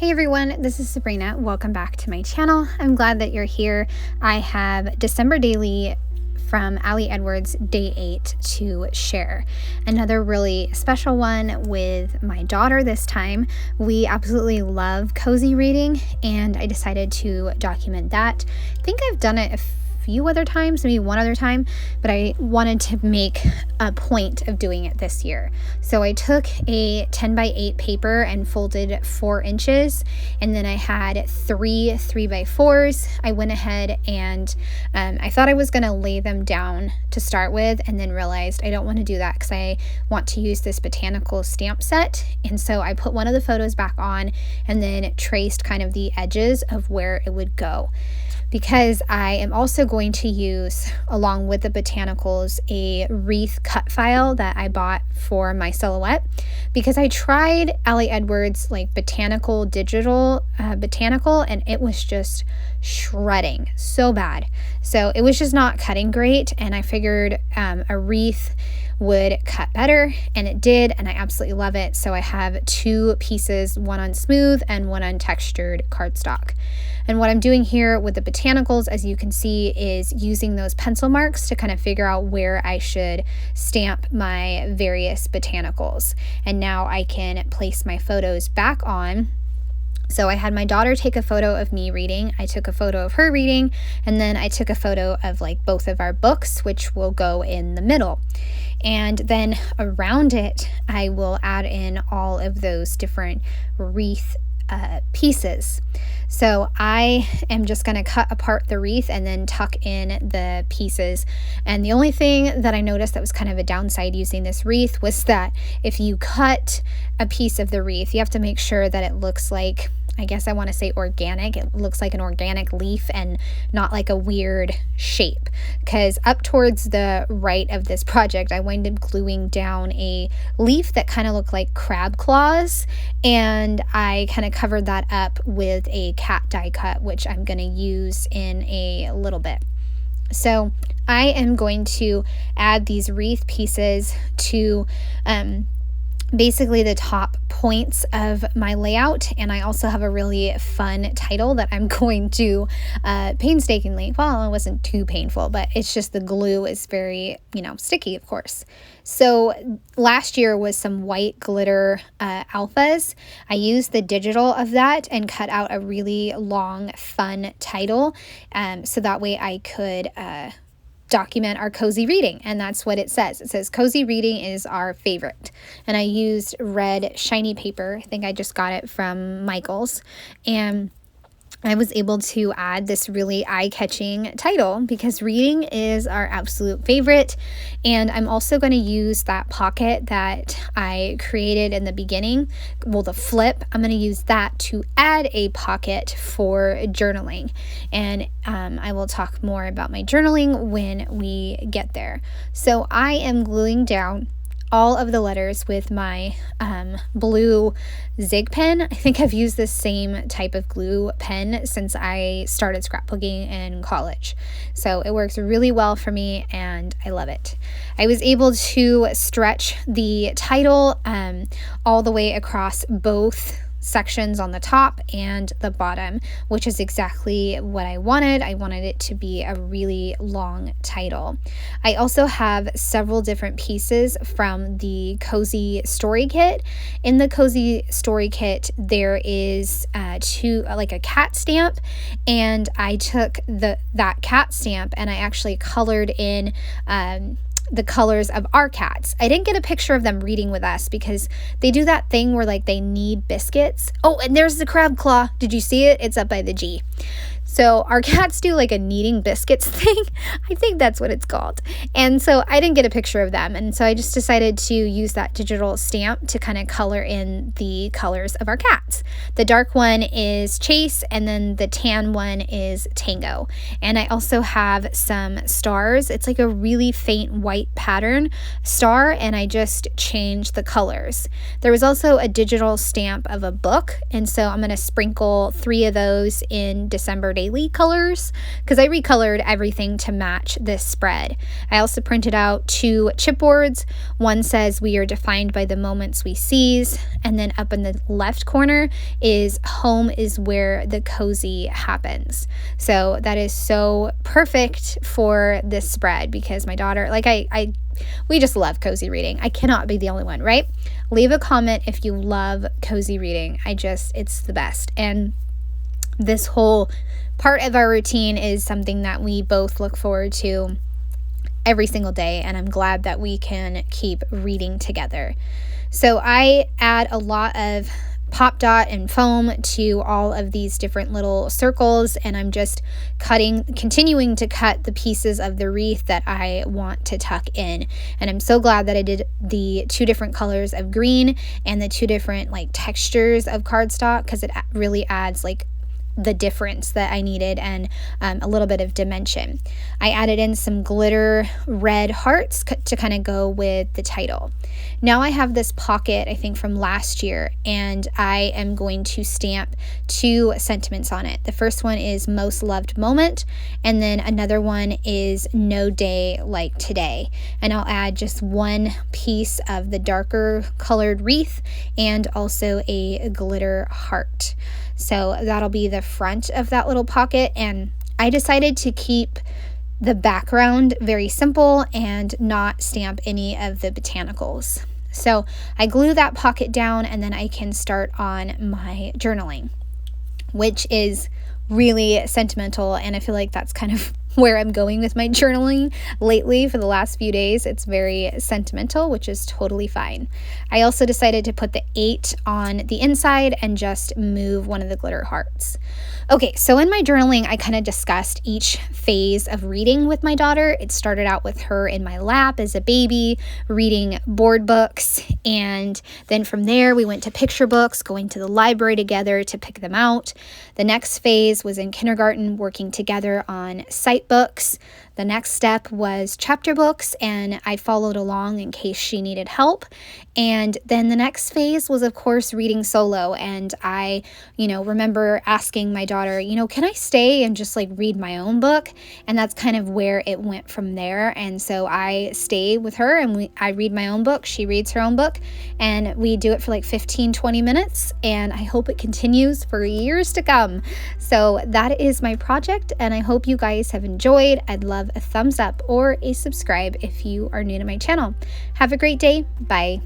Hey everyone, this is Sabrina. Welcome back to my channel. I'm glad that you're here. I have December Daily from Ali Edwards Day 8 to share. Another really special one with my daughter this time. We absolutely love cozy reading and I decided to document that. I think I've done it a few other times, maybe one other time, but I wanted to make a point of doing it this year. So I took a 10x8 paper and folded 4 inches, and then I had 3 3x4s. I went ahead and I thought I was going to lay them down to start with, and then realized I don't want to do that because I want to use this Botanicals stamp set. And so I put one of the photos back on and then traced kind of the edges of where it would go, because I am also going to use, along with the Botanicals, a wreath cut file that I bought for my silhouette, because I tried Ali Edwards like botanical digital botanical, and it was just shredding so bad. So it was just not cutting great, and I figured a wreath would cut better, and it did, and I absolutely love it. So I have 2 pieces, one on smooth and one on textured cardstock. And what I'm doing here with the Botanicals, as you can see, is using those pencil marks to kind of figure out where I should stamp my various Botanicals. And now I can place my photos back on. So I had my daughter take a photo of me reading, I took a photo of her reading, and then I took a photo of like both of our books, which will go in the middle. And then around it, I will add in all of those different wreath pieces. So I am just going to cut apart the wreath and then tuck in the pieces. And the only thing that I noticed that was kind of a downside using this wreath was that if you cut a piece of the wreath, you have to make sure that it looks like, I guess I want to say organic. It looks like an organic leaf and not like a weird shape. Because up towards the right of this project, I wound up gluing down a leaf that kind of looked like crab claws. And I kind of covered that up with a cat die cut, which I'm going to use in a little bit. So I am going to add these wreath pieces to basically the top points of my layout, and I also have a really fun title that I'm going to painstakingly, well, it wasn't too painful, but it's just the glue is very, sticky, of course. So last year was some white glitter alphas. I used the digital of that and cut out a really long, fun title, so that way I could document our cozy reading, and that's what it says. It says cozy reading is our favorite, and I used red shiny paper. I think I just got it from Michael's, and I was able to add this really eye-catching title because reading is our absolute favorite. And I'm also going to use that pocket that I created in the beginning, well, the flip. I'm going to use that to add a pocket for journaling, and I will talk more about my journaling when we get there. So I am gluing down all of the letters with my blue Zig pen. I think I've used this same type of glue pen since I started scrapbooking in college. So it works really well for me and I love it. I was able to stretch the title all the way across both sections on the top and the bottom, which is exactly what I wanted. I wanted it to be a really long title. I also have several different pieces from the Cozy Story Kit. In the Cozy Story Kit, there is like a cat stamp, and I took that cat stamp and I actually colored in the colors of our cats. I didn't get a picture of them reading with us because they do that thing where like they need biscuits. Oh, and there's the crab claw. Did you see it? It's up by the G. So our cats do like a kneading biscuits thing. I think that's what it's called. And so I didn't get a picture of them. And so I just decided to use that digital stamp to kind of color in the colors of our cats. The dark one is Chase, and then the tan one is Tango. And I also have some stars. It's like a really faint white pattern star, and I just changed the colors. There was also a digital stamp of a book, and so I'm going to sprinkle 3 of those in December Haley colors because I recolored everything to match this spread. I also printed out 2 chipboards. One says we are defined by the moments we seize, and then up in the left corner is home is where the cozy happens. So that is so perfect for this spread because my daughter, like we just love cozy reading. I cannot be the only one, right? Leave a comment if you love cozy reading. It's the best. And this whole part of our routine is something that we both look forward to every single day, and I'm glad that we can keep reading together. So I add a lot of pop dot and foam to all of these different little circles, and I'm just continuing to cut the pieces of the wreath that I want to tuck in. And I'm so glad that I did the 2 different colors of green and the 2 different like textures of cardstock, because it really adds like the difference that I needed and a little bit of dimension. I added in some glitter red hearts to kind of go with the title. Now I have this pocket, I think from last year, and I am going to stamp 2 sentiments on it. The first one is most loved moment, and then another one is no day like today. And I'll add just 1 piece of the darker colored wreath and also a glitter heart. So that'll be the front of that little pocket, and I decided to keep the background very simple and not stamp any of the botanicals. So I glue that pocket down, and then I can start on my journaling, which is really sentimental, and I feel like that's kind of where I'm going with my journaling lately for the last few days. It's very sentimental, which is totally fine. I also decided to put the 8 on the inside and just move one of the glitter hearts. Okay, so in my journaling, I kind of discussed each phase of reading with my daughter. It started out with her in my lap as a baby, reading board books, and then from there we went to picture books, going to the library together to pick them out. The next phase was in kindergarten, working together on sight books. The next step was chapter books, and I followed along in case she needed help. And then the next phase was, of course, reading solo. And I, remember asking my daughter, can I stay and just like read my own book? And that's kind of where it went from there. And so I stay with her and I read my own book. She reads her own book, and we do it for like 15-20 minutes. And I hope it continues for years to come. So that is my project, and I hope you guys have enjoyed. I'd love a thumbs up or a subscribe if you are new to my channel. Have a great day. Bye.